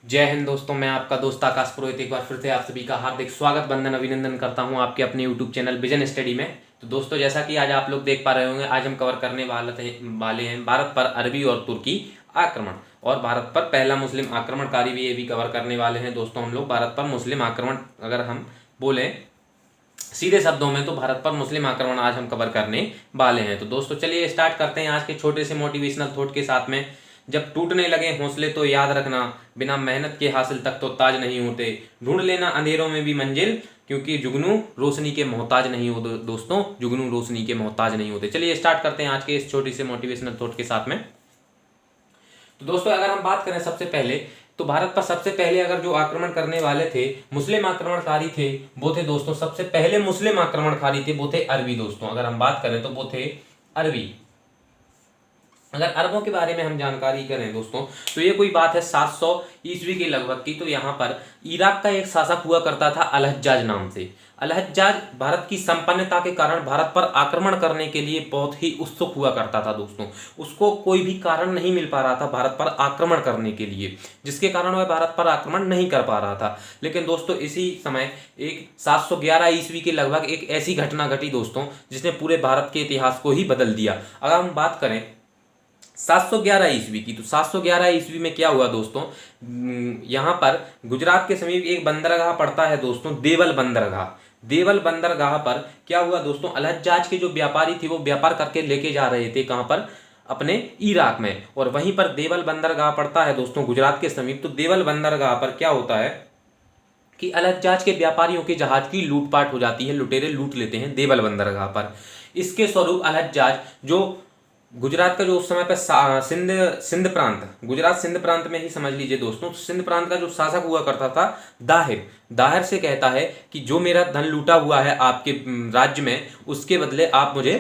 जय हिंद दोस्तों, मैं आपका दोस्त आकाश पुरोहित एक बार फिर से आप सभी का हार्दिक स्वागत वंदन अभिनंदन करता हूं आपके अपने यूट्यूब चैनल विजन स्टडी में। तो दोस्तों, जैसा कि आज आप लोग देख पा रहे होंगे, आज हम कवर करने वाले हैं भारत पर अरबी और तुर्की आक्रमण, और भारत पर पहला मुस्लिम आक्रमणकारी भी ये भी कवर करने वाले हैं। दोस्तों, हम लोग भारत पर मुस्लिम आक्रमण, अगर हम बोलें सीधे शब्दों में, तो भारत पर मुस्लिम आक्रमण आज हम कवर करने वाले हैं। तो दोस्तों चलिए स्टार्ट करते हैं आज के छोटे से मोटिवेशनल थॉट के साथ में। जब टूटने लगे हौसले तो याद रखना, बिना मेहनत के हासिल तक तो ताज नहीं होते। ढूंढ लेना अंधेरों में भी मंजिल, क्योंकि जुगनू रोशनी के मोहताज नहीं हो दोस्तों, जुगनू रोशनी के मोहताज नहीं होते। चलिए स्टार्ट करते हैं आज के इस छोटी से मोटिवेशनल थॉट के साथ में। तो दोस्तों, अगर हम बात करें सबसे पहले, तो भारत पर सबसे पहले अगर जो आक्रमण करने वाले थे, मुस्लिम आक्रमणकारी थे, वो थे दोस्तों, सबसे पहले मुस्लिम आक्रमणकारी थे वो थे अरबी। दोस्तों अगर हम बात करें तो वो थे अरबी। अगर अरबों के बारे में हम जानकारी करें दोस्तों, तो ये कोई बात है 700 ईस्वी के लगभग की। तो यहाँ पर इराक का एक शासक हुआ करता था अल-हज्जाज नाम से। अल-हज्जाज भारत की संपन्नता के कारण भारत पर आक्रमण करने के लिए बहुत ही उत्सुक हुआ करता था दोस्तों। उसको कोई भी कारण नहीं मिल पा रहा था भारत पर आक्रमण करने के लिए, जिसके कारण वह भारत पर आक्रमण नहीं कर पा रहा था। लेकिन दोस्तों इसी समय एक 711 ईस्वी के लगभग एक ऐसी घटना घटी दोस्तों, जिसने पूरे भारत के इतिहास को ही बदल दिया। अगर हम बात करें 711 ईस्वी की, तो 711 ईस्वी में क्या हुआ दोस्तों, यहाँ पर गुजरात के समीप एक बंदरगाह पड़ता है दोस्तों, देवल बंदरगाह। देवल बंदरगाह पर क्या हुआ दोस्तों, अल-हज्जाज के जो व्यापारी थे वो व्यापार करके लेके जा रहे थे कहाँ पर, अपने इराक में, और वहीं पर देवल बंदरगाह पड़ता है दोस्तों गुजरात के समीप। तो देवल बंदरगाह पर क्या होता है कि अल-हज्जाज के व्यापारियों के जहाज की लूटपाट हो जाती है, लुटेरे लूट लेते हैं देवल बंदरगाह पर। इसके स्वरूप अल-हज्जाज जो गुजरात का जो उस समय पर सिंध सिंध प्रांत, गुजरात सिंध प्रांत में ही समझ लीजिए दोस्तों, सिंध प्रांत का जो शासक हुआ करता था दाहिर, दाहिर से कहता है कि जो मेरा धन लूटा हुआ है आपके राज्य में, उसके बदले आप मुझे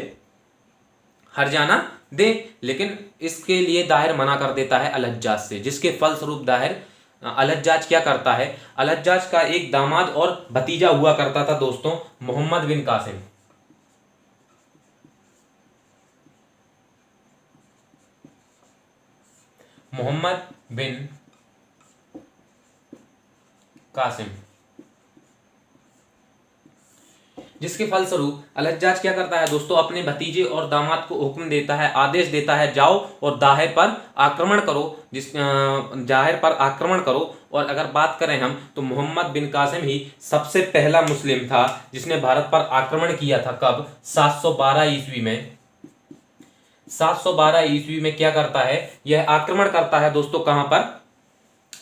हर्जाना दे। लेकिन इसके लिए दाहिर मना कर देता है अल-हज्जाज से, जिसके फलस्वरूप दाहिर अल-हज्जाज क्या करता है, अल-हज्जाज का एक दामाद और भतीजा हुआ करता था दोस्तों, मोहम्मद बिन कासिम। मोहम्मद बिन कासिम, जिसके फलस्वरूप अल-हज्जाज क्या करता है दोस्तों, अपने भतीजे और दामाद को हुक्म देता है, आदेश देता है, जाओ और दाहिर पर आक्रमण करो, दाहिर पर आक्रमण करो। और अगर बात करें हम, तो मोहम्मद बिन कासिम ही सबसे पहला मुस्लिम था जिसने भारत पर आक्रमण किया था। कब? 712 ईस्वी में। 712 ईस्वी में क्या करता है, यह आक्रमण करता है दोस्तों, कहां पर,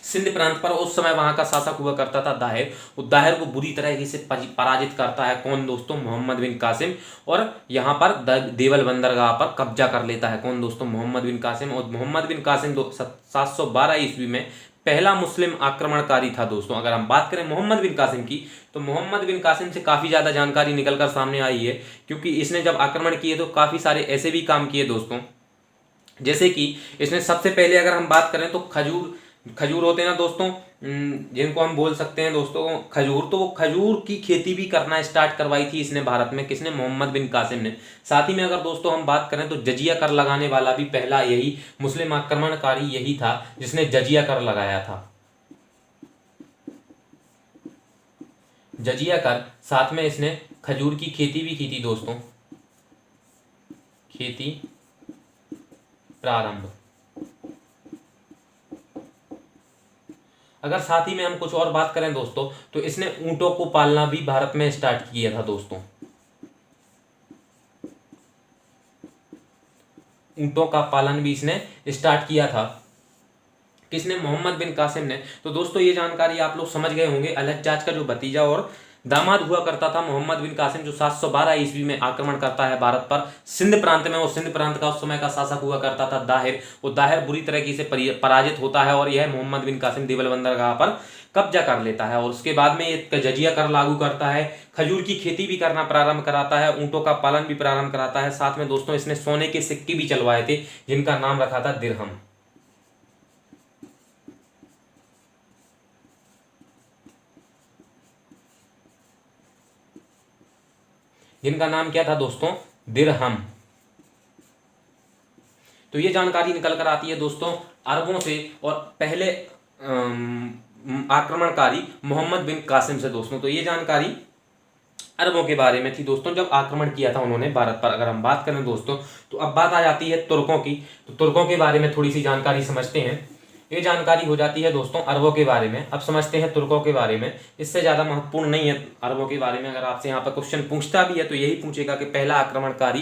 सिंध प्रांत पर। उस समय वहां का शासक हुआ करता था दाहिर। वो दाहिर को बुरी तरीके से पराजित करता है। कौन दोस्तों? मोहम्मद बिन कासिम। और यहाँ पर देवल बंदरगाह पर कब्जा कर लेता है। कौन दोस्तों? मोहम्मद बिन कासिम। और मोहम्मद बिन कासिम 712 ईस्वी में पहला मुस्लिम आक्रमणकारी था दोस्तों। अगर हम बात करें मोहम्मद बिन कासिम की, तो मोहम्मद बिन कासिम से काफ़ी ज़्यादा जानकारी निकलकर सामने आई है, क्योंकि इसने जब आक्रमण किए तो काफ़ी सारे ऐसे भी काम किए दोस्तों, जैसे कि इसने सबसे पहले अगर हम बात करें तो खजूर, खजूर होते हैं ना दोस्तों, जिनको हम बोल सकते हैं दोस्तों खजूर, तो वो खजूर की खेती भी करना स्टार्ट करवाई थी इसने भारत में। किसने? मोहम्मद बिन कासिम ने। साथ ही में अगर दोस्तों हम बात करें तो जजिया कर लगाने वाला भी पहला यही मुस्लिम आक्रमणकारी यही था जिसने जजिया कर लगाया था। जजिया कर, साथ में इसने खजूर की खेती भी की थी दोस्तों, खेती प्रारंभ। अगर साथ ही में हम कुछ और बात करें दोस्तों, तो इसने ऊंटों को पालना भी भारत में स्टार्ट किया था दोस्तों। ऊंटों का पालन भी इसने स्टार्ट किया था। किसने? मोहम्मद बिन कासिम ने। तो दोस्तों ये जानकारी आप लोग समझ गए होंगे। अल-हज्जाज का जो भतीजा और दामाद हुआ करता था मोहम्मद बिन कासिम, जो 712 ईस्वी में आक्रमण करता है भारत पर सिंध प्रांत में। और सिंध प्रांत का उस समय का शासक हुआ करता था दाहिर। वो दाहिर बुरी तरीके से पराजित होता है, और यह मोहम्मद बिन कासिम देवल बंदरगाह पर कब्जा कर लेता है। और उसके बाद में ये जजिया कर लागू करता है, खजूर की खेती भी करना प्रारंभ कराता है, ऊंटों का पालन भी प्रारंभ कराता है। साथ में दोस्तों इसने सोने के सिक्के भी चलवाए थे, जिनका नाम रखा था दिरहम। जिनका नाम क्या था दोस्तों? दिरहम। तो ये जानकारी निकल कर आती है दोस्तों अरबों से। और पहले आक्रमणकारी मोहम्मद बिन कासिम से दोस्तों। तो ये जानकारी अरबों के बारे में थी दोस्तों, जब आक्रमण किया था उन्होंने भारत पर। अगर हम बात करें दोस्तों, तो अब बात आ जाती है तुर्कों की। तो तुर्कों के बारे में थोड़ी सी जानकारी समझते हैं। ये जानकारी हो जाती है दोस्तों अरबों के बारे में। अब समझते हैं तुर्कों के बारे में, इससे ज़्यादा महत्वपूर्ण नहीं है अरबों के बारे में। अगर आपसे यहाँ पर क्वेश्चन पूछता भी है तो यही पूछेगा कि पहला आक्रमणकारी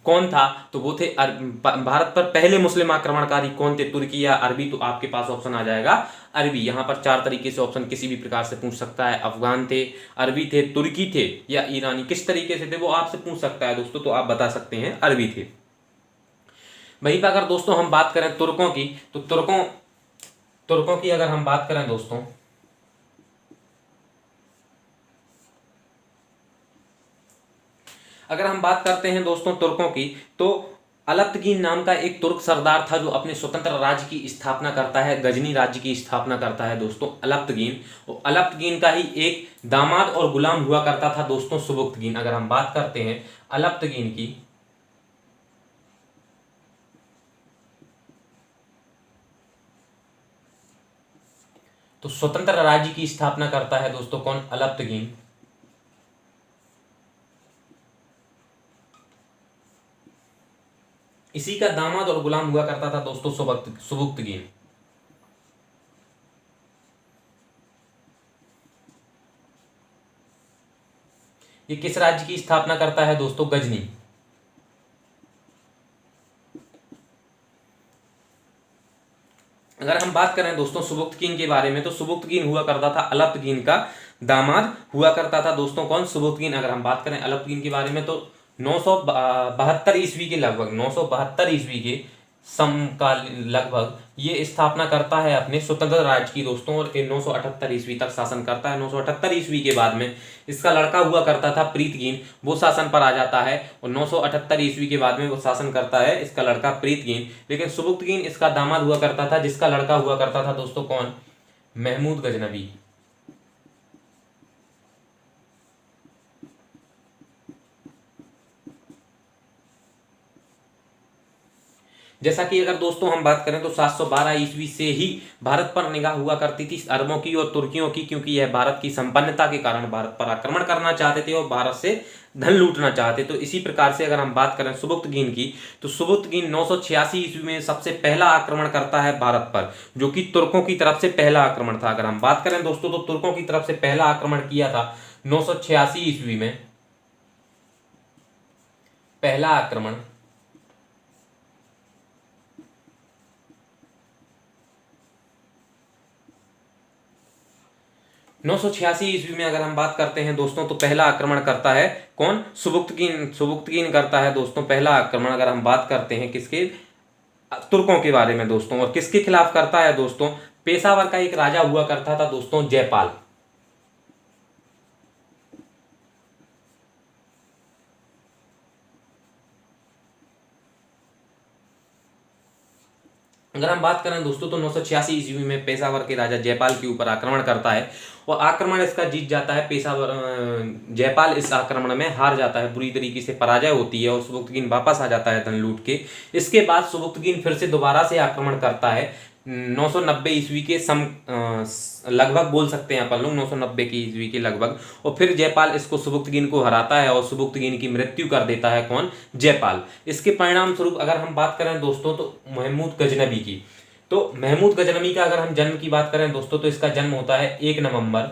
कौन था, तो वो थे भारत पर पहले मुस्लिम आक्रमणकारी कौन थे, तुर्की या अरबी। तो आपके पास ऑप्शन आ जाएगा अरबी। यहाँ पर 4 तरीके से ऑप्शन किसी भी प्रकार से पूछ सकता है। अफगान थे, अरबी थे, तुर्की थे या ईरानी, किस तरीके से थे वो आपसे पूछ सकता है दोस्तों। तो आप बता सकते हैं अरबी थे। वहीं पर अगर दोस्तों हम बात करें तुर्कों की, तो तुर्कों की अगर हम बात करें दोस्तों, अगर हम बात करते हैं दोस्तों तुर्कों की, तो अलप्तगीन नाम का एक तुर्क सरदार था जो अपने स्वतंत्र राज्य की स्थापना करता है, गजनी राज्य की स्थापना करता है दोस्तों अलप्तगीन। और अलप्तगीन का ही एक दामाद और गुलाम हुआ करता था दोस्तों सुबुक्तगीन। अगर हम बात करते हैं अलप्तगीन की, तो स्वतंत्र राज्य की स्थापना करता है दोस्तों कौन, अलप्तगीन। इसी का दामाद और गुलाम हुआ करता था दोस्तों सुबुक्तगीन। ये किस राज्य की स्थापना करता है दोस्तों, गजनी। अगर हम बात करें दोस्तों सुबुक्तगीन के बारे में, तो सुबुक्तगीन हुआ करता था अलप्तगीन का दामाद हुआ करता था दोस्तों कौन, सुबुक्तगीन। अगर हम बात करें अलप्तगीन के बारे में, तो 972 ईस्वी के लगभग, 972 ईस्वी के समकाल लगभग ये स्थापना करता है अपने स्वतंत्र राज्य की दोस्तों, और 978 ईस्वी तक शासन करता है। 978 ईस्वी के बाद में इसका लड़का हुआ करता था प्रीतगीन, वो शासन पर आ जाता है। और 978 ईस्वी के बाद में वो शासन करता है इसका लड़का प्रीतगीन। लेकिन सुबुक्तगीन इसका दामाद हुआ करता था, जिसका लड़का हुआ करता था दोस्तों कौन, महमूद गजनवी। जैसा कि अगर दोस्तों हम बात करें तो 712 ईस्वी से ही भारत पर निगाह हुआ करती थी अरबों की और तुर्कियों की, क्योंकि यह भारत की संपन्नता के कारण भारत पर आक्रमण करना चाहते थे और भारत से धन लूटना चाहते। तो इसी प्रकार से अगर हम बात करें सुबुक्तगीन की, तो सुबुक्तगीन 986 ईस्वी में सबसे पहला आक्रमण करता है भारत पर, जो कि तुर्कों की तरफ से पहला आक्रमण था। अगर हम बात करें दोस्तों, तो तुर्कों की तरफ से पहला आक्रमण किया था 986 ईस्वी में, पहला आक्रमण। 986 ईस्वी में अगर हम बात करते हैं दोस्तों, तो पहला आक्रमण करता है कौन, सुबुक्तगीन करता है दोस्तों पहला आक्रमण। अगर हम बात करते हैं किसके, तुर्कों के बारे में दोस्तों, और किसके खिलाफ करता है दोस्तों, पेशावर का एक राजा हुआ करता था दोस्तों जयपाल। अगर हम बात करें दोस्तों, तो 986 ईस्वी में पेशावर के राजा जयपाल के ऊपर आक्रमण करता है और आक्रमण इसका जीत जाता है। पेशावर जयपाल इस आक्रमण में हार जाता है, बुरी तरीके से पराजय होती है और सुबुक्तगीन वापस आ जाता है धन लूट के। इसके बाद सुबुक्तगीन फिर से दोबारा से आक्रमण करता है 990 ईस्वी के लगभग बोल सकते हैं अपन लोग, 990 की ईस्वी के लगभग। और फिर जयपाल इसको सुबुक्तगीन को हराता है और सुबुक्तगीन की मृत्यु कर देता है कौन, जयपाल। इसके परिणाम स्वरूप अगर हम बात करें दोस्तों, तो महमूद गजनवी की, तो महमूद गजनवी का अगर हम जन्म की बात करें दोस्तों, तो इसका जन्म होता है 1 नवंबर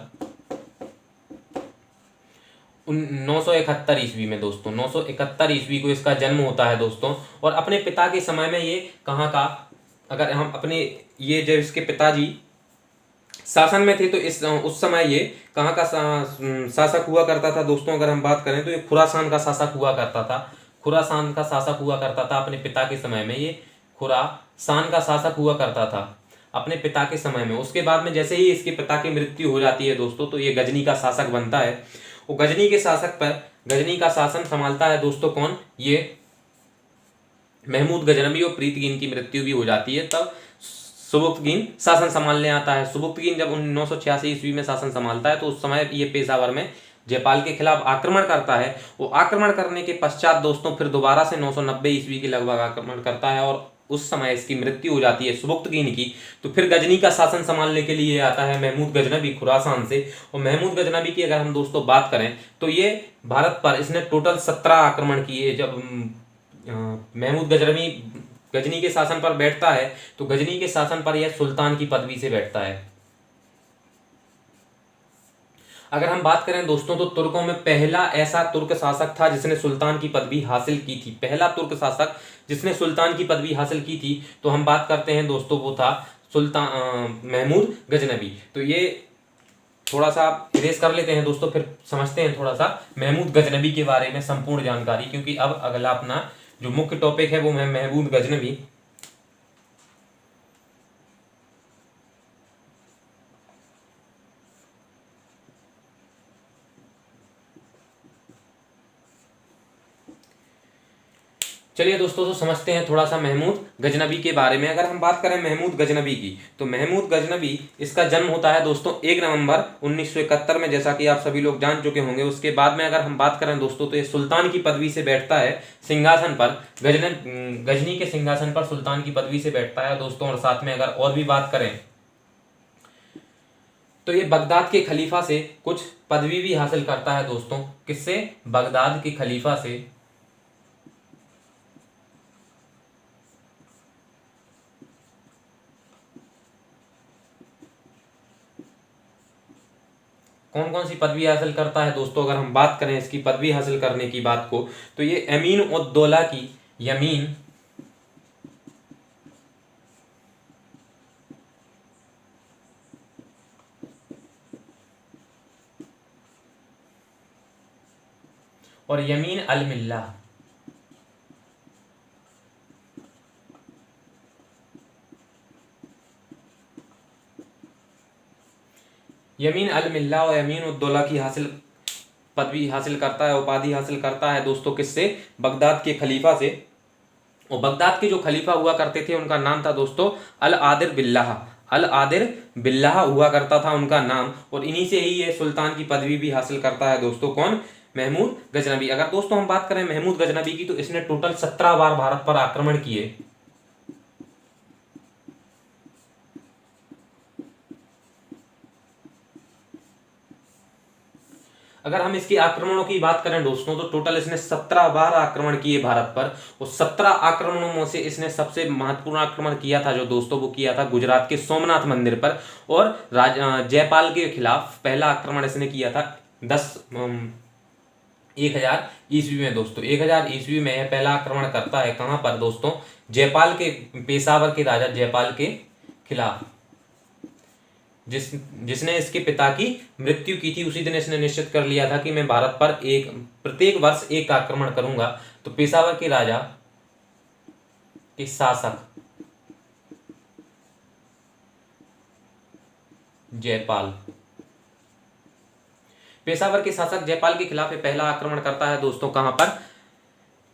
971 ईस्वी में दोस्तों। 971 ईस्वी को इसका जन्म होता है दोस्तों। और अपने पिता के समय में ये कहाँ का, अगर हम अपने ये जब इसके पिताजी शासन में थे, तो उस समय ये कहाँ का शासक हुआ करता था दोस्तों। अगर हम बात करें तो ये खुरासान का शासक हुआ करता था, खुरासान का शासक हुआ करता था अपने पिता के समय में। ये खुरासान का शासक हुआ करता था अपने पिता के समय में। उसके बाद में जैसे ही इसके पिता की मृत्यु हो जाती है दोस्तों, तो ये गजनी का शासक बनता है। वो गजनी के शासक पर गजनी का शासन संभालता है दोस्तों कौन, ये महमूद गजनवी। और प्रीतगीन की मृत्यु भी हो जाती है, तब सुबुक्तगीन शासन संभालने आता है। सुबुक्तगीन जब 986 ईस्वी में शासन संभालता है, तो उस समय ये पेशावर में जयपाल के खिलाफ आक्रमण करता है। वो आक्रमण करने के पश्चात दोस्तों फिर दोबारा से 990 ईस्वी के लगभग आक्रमण करता है और उस समय इसकी मृत्यु हो जाती है सुबुक्तगीन की, तो फिर गजनी का शासन संभालने के लिए आता है महमूद गजनबी खुरासान से। और महमूद गजनबी की अगर हम दोस्तों बात करें तो ये भारत पर इसने टोटल 17 आक्रमण किए। जब महमूद गजनबी गजनी के शासन पर बैठता है तो गजनी के शासन पर यह सुल्तान की पदवी से बैठता है। अगर हम बात करें दोस्तों तो तुर्कों में पहला ऐसा तुर्क शासक था जिसने सुल्तान की पदवी हासिल की थी। पहला तुर्क शासक जिसने सुल्तान की पदवी हासिल की थी तो हम बात करते हैं दोस्तों, वो था सुल्तान महमूद गजनबी। तो ये थोड़ा सा इरेज कर लेते हैं दोस्तों, फिर समझते हैं थोड़ा सा महमूद गजनबी के बारे में संपूर्ण जानकारी, क्योंकि अब अगला अपना जो मुख्य टॉपिक है वो है महमूद गजनबी। चलिए दोस्तों, तो समझते हैं थोड़ा सा महमूद गजनबी के बारे में। अगर हम बात करें महमूद गजनबी की तो महमूद गजनबी, इसका जन्म होता है दोस्तों 1 नवंबर 1971 में, जैसा कि आप सभी लोग जान चुके होंगे। उसके बाद में अगर हम बात करें दोस्तों तो ये सुल्तान की पदवी से बैठता है सिंहासन पर, गजनी के सिंहासन पर सुल्तान की पदवी से बैठता है दोस्तों। और साथ में अगर और भी बात करें तो ये बगदाद के खलीफा से कुछ पदवी भी हासिल करता है दोस्तों। किससे? बगदाद के खलीफा से। कौन कौन सी पदवी हासिल करता है दोस्तों? अगर हम बात करें इसकी पदवी हासिल करने की बात को तो ये अमीन उद दौला की, यमीन और यमीन अल मिल्ला, यमीन अल मिल्ला और यमीन उद दौला की पदवी हासिल करता है, उपाधि हासिल करता है दोस्तों। किससे? बगदाद के खलीफा से। और बगदाद के जो खलीफा हुआ करते थे उनका नाम था दोस्तों अल आदिर बिल्लाह। अल आदिर बिल्लाह हुआ करता था उनका नाम। और इन्हीं से ही ये सुल्तान की पदवी भी हासिल करता है दोस्तों। कौन? महमूद गजनबी। अगर दोस्तों हम बात करें महमूद गजनबी की तो इसने टोटल 17 बार भारत पर आक्रमण किए। अगर हम इसके आक्रमणों की बात करें दोस्तों तो टोटल इसने 17 बार आक्रमण किए भारत पर। और 17 आक्रमणों में से इसने सबसे महत्वपूर्ण आक्रमण किया था जो दोस्तों वो किया था गुजरात के सोमनाथ मंदिर पर। और जयपाल के खिलाफ पहला आक्रमण इसने किया था 1000 ईस्वी में दोस्तों। 1000 ईस्वी में यह पहला आक्रमण करता है। कहां पर दोस्तों? जयपाल के, पेशावर के राजा जयपाल के खिलाफ। जिसने इसके पिता की मृत्यु की थी उसी दिन इसने निश्चित कर लिया था कि मैं भारत पर प्रत्येक वर्ष एक आक्रमण करूंगा। तो पेशावर के राजा के शासक जयपाल, पेशावर के शासक जयपाल के खिलाफ पहला आक्रमण करता है दोस्तों। कहां पर?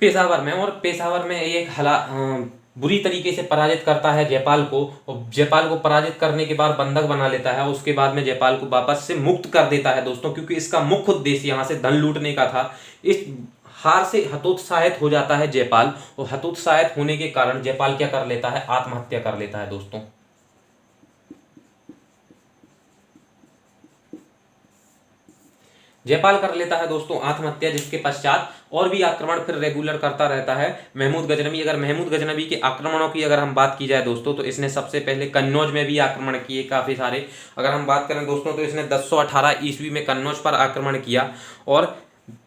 पेशावर में। और पेशावर में एक बुरी तरीके से पराजित करता है जयपाल को। और जयपाल को पराजित करने के बाद बंधक बना लेता है। उसके बाद में जयपाल को वापस से मुक्त कर देता है दोस्तों, क्योंकि इसका मुख्य उद्देश्य यहां से धन लूटने का था। इस हार से हतोत्साहित हो जाता है जयपाल। और हतोत्साहित होने के कारण जयपाल क्या कर लेता है? आत्महत्या कर लेता है दोस्तों। जयपाल कर लेता है दोस्तों आत्महत्या, जिसके पश्चात और भी आक्रमण फिर रेगुलर करता रहता है महमूद गजनबी। अगर महमूद गजनबी के आक्रमणों की अगर हम बात की जाए दोस्तों तो इसने सबसे पहले कन्नौज में भी आक्रमण किए काफी सारे। अगर हम बात करें दोस्तों तो इसने 1018 ईस्वी में कन्नौज पर आक्रमण किया। और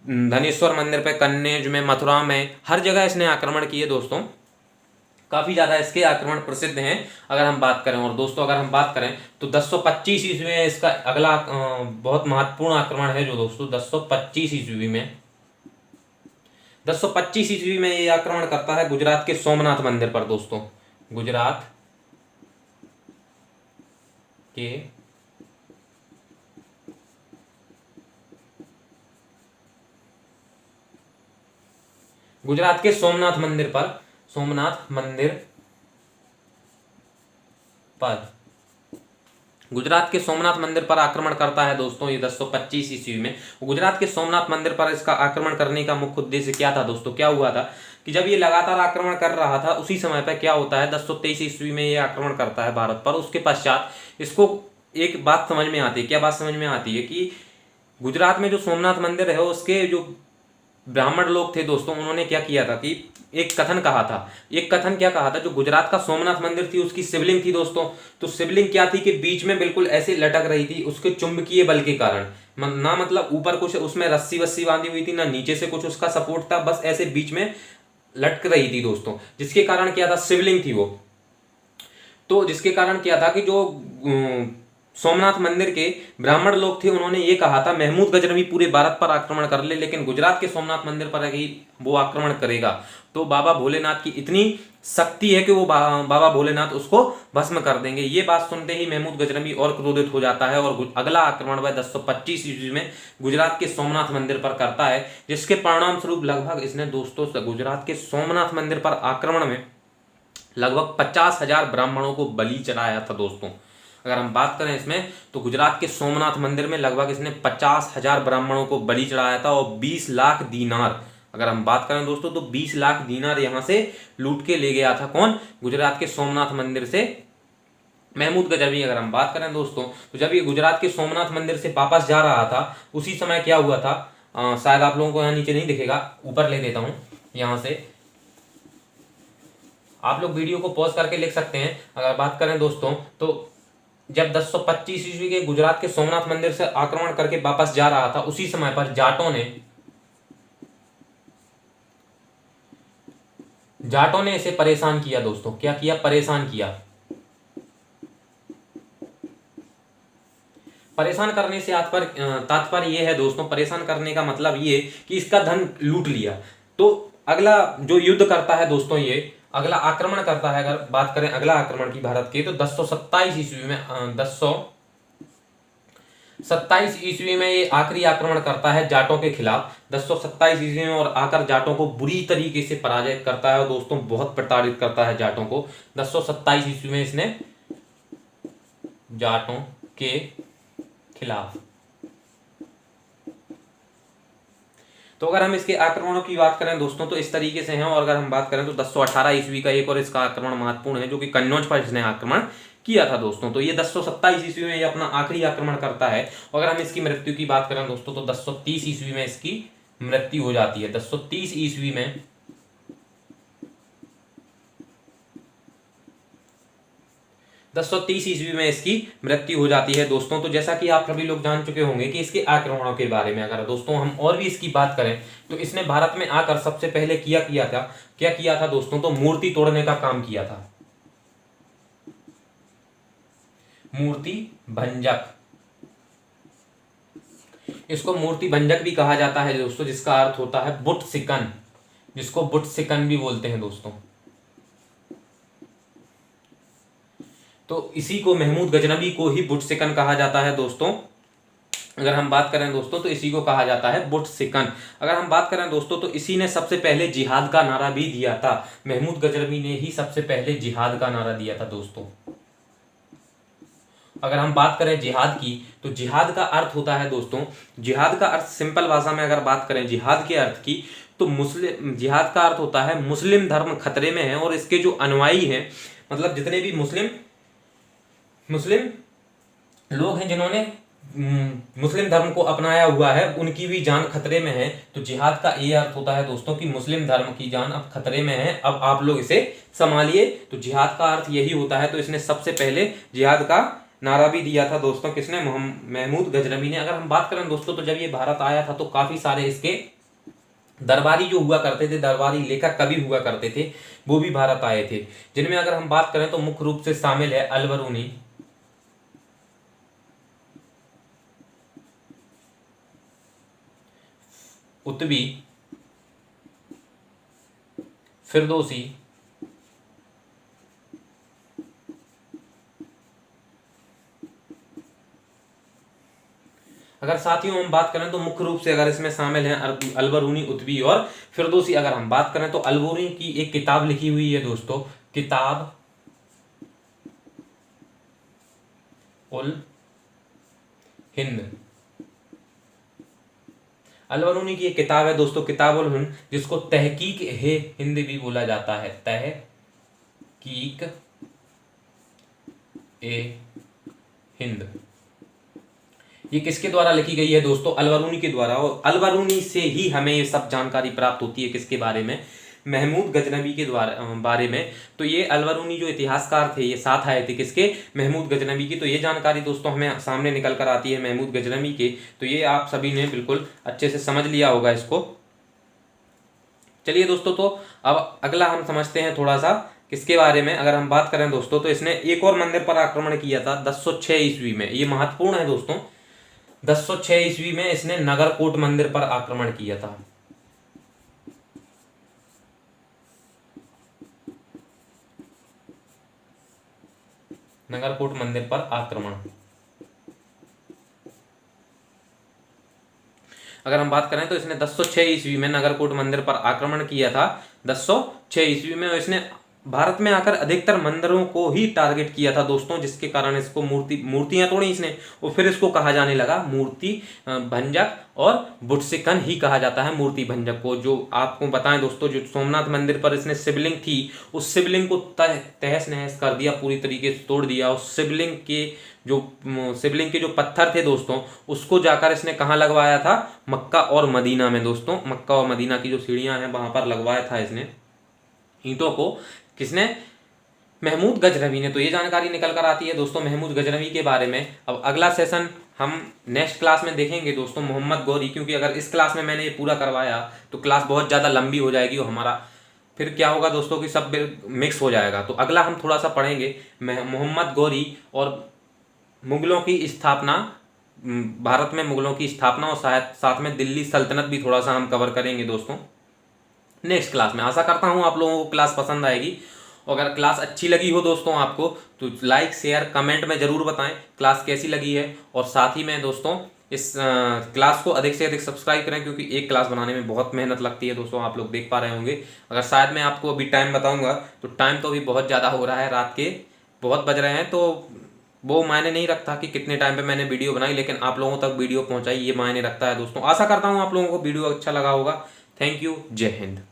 धनेश्वर मंदिर पर, कन्नौज में, मथुरा में, हर जगह इसने आक्रमण किए दोस्तों। काफी ज्यादा इसके आक्रमण प्रसिद्ध हैं अगर हम बात करें। और दोस्तों अगर हम बात करें तो 1025 ईस्वी में इसका अगला बहुत महत्वपूर्ण आक्रमण है जो दोस्तों 1025 ईस्वी में 1025 ईस्वी में ये आक्रमण करता है गुजरात के सोमनाथ मंदिर पर दोस्तों। गुजरात के सोमनाथ मंदिर पर, सोमनाथ मंदिर पर, गुजरात के सोमनाथ मंदिर पर आक्रमण करता है दोस्तों ये 1025 ईस्वी में। गुजरात के सोमनाथ मंदिर पर इसका आक्रमण करने का मुख्य उद्देश्य क्या था दोस्तों? क्या हुआ था कि जब ये लगातार आक्रमण कर रहा था उसी समय पर क्या होता है, 1023 ईस्वी में ये आक्रमण करता है भारत पर। उसके पश्चात इसको एक बात समझ में आती है। क्या बात समझ में आती है कि गुजरात में जो सोमनाथ मंदिर है उसके जो ब्राह्मण लोग थे दोस्तों, उन्होंने क्या किया था कि एक कथन कहा था। एक कथन क्या कहा था, जो गुजरात का सोमनाथ मंदिर थी उसकी शिवलिंग थी दोस्तों, तो शिवलिंग क्या थी कि बीच में बिल्कुल ऐसे लटक रही थी उसके चुंबकीय बल के कारण। ना मतलब ऊपर कुछ उसमें रस्सी वस्सी बांधी हुई थी, ना नीचे से कुछ उसका सपोर्ट था, बस ऐसे बीच में लटक रही थी दोस्तों, जिसके कारण क्या था, शिवलिंग थी वो। तो जिसके कारण क्या था कि जो सोमनाथ मंदिर के ब्राह्मण लोग थे उन्होंने ये कहा था, महमूद गजनवी पूरे भारत पर आक्रमण कर ले लेकिन गुजरात के सोमनाथ मंदिर पर ही वो आक्रमण करेगा तो बाबा भोलेनाथ की इतनी शक्ति है कि वो बाबा भोलेनाथ उसको भस्म कर देंगे। ये बात सुनते ही महमूद गजनवी और क्रोधित हो जाता है और अगला आक्रमण वह 1025 ईस्वी में गुजरात के सोमनाथ मंदिर पर करता है, जिसके परिणाम स्वरूप लगभग इसने दोस्तों गुजरात के सोमनाथ मंदिर पर आक्रमण में लगभग 50,000 ब्राह्मणों को बलि चढ़ाया था दोस्तों। अगर हम बात करें इसमें तो गुजरात के सोमनाथ मंदिर में लगभग इसने 50,000 ब्राह्मणों को बलि चढ़ाया था और 20 लाख दीनार, अगर हम बात करें दोस्तों तो 20 लाख दीनार यहां से लूट के ले गया था। कौन? गुजरात के सोमनाथ मंदिर से महमूद गजनवी। अगर हम बात करें दोस्तों तो जब ये गुजरात के सोमनाथ मंदिर से वापस जा रहा था उसी समय क्या हुआ था, शायद आप लोगों को यहाँ नीचे नहीं दिखेगा, ऊपर ले देता हूं, यहां से आप लोग वीडियो को पॉज करके लिख सकते हैं। अगर बात करें दोस्तों तो जब 1025 ईस्वी के गुजरात के सोमनाथ मंदिर से आक्रमण करके वापस जा रहा था उसी समय पर जाटों ने इसे परेशान किया दोस्तों। क्या किया? परेशान किया। परेशान करने से तात्पर्य यह है दोस्तों, परेशान करने का मतलब ये कि इसका धन लूट लिया। तो अगला जो युद्ध करता है दोस्तों, ये अगला आक्रमण करता है, अगर बात करें अगला आक्रमण की भारत की, तो 1027 ईस्वी में 1027 ईस्वी में ये आखिरी आक्रमण करता है जाटों के खिलाफ 1027 ईस्वी में, और आकर जाटों को बुरी तरीके से पराजित करता है और दोस्तों बहुत प्रताड़ित करता है जाटों को। 1027 ईस्वी में इसने जाटों के खिलाफ। तो अगर हम इसके आक्रमणों की बात करें दोस्तों तो इस तरीके से हैं, और अगर हम बात करें तो 1018 ईस्वी का एक और इसका आक्रमण महत्वपूर्ण है जो कि कन्नौज पर इसने आक्रमण किया था दोस्तों। तो ये 1027 ईस्वी में ये अपना आखिरी आक्रमण करता है। अगर हम इसकी मृत्यु की बात करें दोस्तों तो 1030 ईस्वी में इसकी मृत्यु हो जाती है। 1030 ईस्वी में 1030 ईस्वी में इसकी मृत्यु हो जाती है दोस्तों। तो जैसा कि आप सभी लोग जान चुके होंगे कि इसके आक्रमणों के बारे में अगर दोस्तों हम और भी इसकी बात करें तो इसने भारत में आकर सबसे पहले क्या किया था दोस्तों, तो मूर्ति तोड़ने का काम किया था। मूर्ति भंजक, इसको मूर्ति भंजक भी कहा जाता है दोस्तों, जिसका अर्थ होता है बुट सिकन, जिसको बुट सिकन भी बोलते हैं दोस्तों। तो इसी को महमूद गजनवी को ही बुट सिकन कहा जाता है दोस्तों। अगर हम बात करें दोस्तों तो इसी को कहा जाता है बुट सिकन। अगर हम बात करें दोस्तों तो इसी ने सबसे पहले जिहाद का नारा भी दिया था। महमूद गजनवी ने ही सबसे पहले जिहाद का नारा दिया था दोस्तों। अगर हम बात करें जिहाद की तो जिहाद का अर्थ होता है दोस्तों, जिहाद का अर्थ सिंपल भाषा में अगर बात करें जिहाद के अर्थ की तो जिहाद का अर्थ होता है मुस्लिम धर्म खतरे में है और इसके जो अनुयायी हैं, मतलब जितने भी मुस्लिम लोग हैं जिन्होंने मुस्लिम धर्म को अपनाया हुआ है उनकी भी जान खतरे में है। तो जिहाद का ये अर्थ होता है दोस्तों कि मुस्लिम धर्म की जान अब खतरे में है, अब आप लोग इसे संभालिए। तो जिहाद का अर्थ यही होता है। तो इसने सबसे पहले जिहाद का नारा भी दिया था दोस्तों, किसने? महमूद गजनवी ने। अगर हम बात करें दोस्तों तो जब ये भारत आया था तो काफी सारे इसके दरबारी जो हुआ करते थे, दरबारी लेखक कवि हुआ करते थे, वो भी भारत आए थे, जिनमें अगर हम बात करें तो मुख्य रूप से शामिल है अलबरूनी, उत्बी, फिरदौसी, अगर साथियों हम बात करें तो मुख्य रूप से अगर इसमें शामिल हैं अलबरूनी, उत्बी और फिरदौसी। अगर हम बात करें तो अलबरूनी की एक किताब लिखी हुई है दोस्तों, किताब उल हिंद। अलबरूनी की एक किताब है दोस्तों, किताबुल हिंद, जिसको तहकीक ए हिंद भी बोला जाता है, तहकीक ए हिंद। ये किसके द्वारा लिखी गई है दोस्तों? अलबरूनी के द्वारा। और अलबरूनी से ही हमें ये सब जानकारी प्राप्त होती है, किसके बारे में? महमूद गजनवी के बारे में। तो ये अलबरूनी जो इतिहासकार थे, ये साथ आए थे किसके? महमूद गजनवी की। तो ये जानकारी दोस्तों हमें सामने निकल कर आती है महमूद गजनवी के। तो ये आप सभी ने बिल्कुल अच्छे से समझ लिया होगा इसको। चलिए दोस्तों, तो अब अगला हम समझते हैं थोड़ा सा किसके बारे में। अगर हम बात करें दोस्तों, तो इसने एक और मंदिर पर आक्रमण किया था 1006 ईस्वी में। ये महत्वपूर्ण है दोस्तों। 1006 ईस्वी में इसने नगरकोट मंदिर पर आक्रमण किया था। नगरकोट मंदिर पर आक्रमण। अगर हम बात करें तो इसने 1006 ईस्वी में नगरकोट मंदिर पर आक्रमण किया था। 1006 ईस्वी में इसने भारत में आकर अधिकतर मंदिरों को ही टारगेट किया था दोस्तों, जिसके कारण इसको मूर्तियां तोड़ी इसने। और फिर इसको कहा जाने लगा मूर्ति भंजक, और बुटसिकन ही कहा जाता है मूर्ति भंजक को। जो आपको बताएं दोस्तों, जो सोमनाथ मंदिर पर इसने शिवलिंग थी, उस शिवलिंग को तहस नहस कर दिया, पूरी तरीके से तोड़ दिया। उस शिवलिंग के जो पत्थर थे दोस्तों, उसको जाकर इसने कहाँ लगवाया था? मक्का और मदीना में दोस्तों। मक्का और मदीना की जो सीढ़ियां हैं वहां पर लगवाया था इसने ईंटों को। किसने? महमूद गजनवी ने। तो ये जानकारी निकल कर आती है दोस्तों महमूद गजनवी के बारे में। अब अगला सेशन हम नेक्स्ट क्लास में देखेंगे दोस्तों मोहम्मद गौरी, क्योंकि अगर इस क्लास में मैंने ये पूरा करवाया तो क्लास बहुत ज़्यादा लंबी हो जाएगी और हमारा फिर क्या होगा दोस्तों कि सब मिक्स हो जाएगा। तो अगला हम थोड़ा सा पढ़ेंगे मोहम्मद गौरी और मुगलों की स्थापना, भारत में मुगलों की स्थापना, और शायद साथ में दिल्ली सल्तनत भी थोड़ा सा हम कवर करेंगे दोस्तों नेक्स्ट क्लास में। आशा करता हूँ आप लोगों को क्लास पसंद आएगी। और अगर क्लास अच्छी लगी हो दोस्तों आपको, तो लाइक शेयर कमेंट में ज़रूर बताएं क्लास कैसी लगी है। और साथ ही में दोस्तों इस क्लास को अधिक से अधिक सब्सक्राइब करें, क्योंकि एक क्लास बनाने में बहुत मेहनत लगती है दोस्तों, आप लोग देख पा रहे होंगे। अगर शायद मैं आपको अभी टाइम बताऊँगा तो टाइम तो अभी बहुत ज़्यादा हो रहा है, रात के बहुत बज रहे हैं, तो वो मायने नहीं रखता कि कितने टाइम पे मैंने वीडियो बनाई, लेकिन आप लोगों तक वीडियो पहुंचाई, ये मायने रखता है दोस्तों। आशा करता हूँ आप लोगों को वीडियो अच्छा लगा होगा। Thank you. जय हिंद।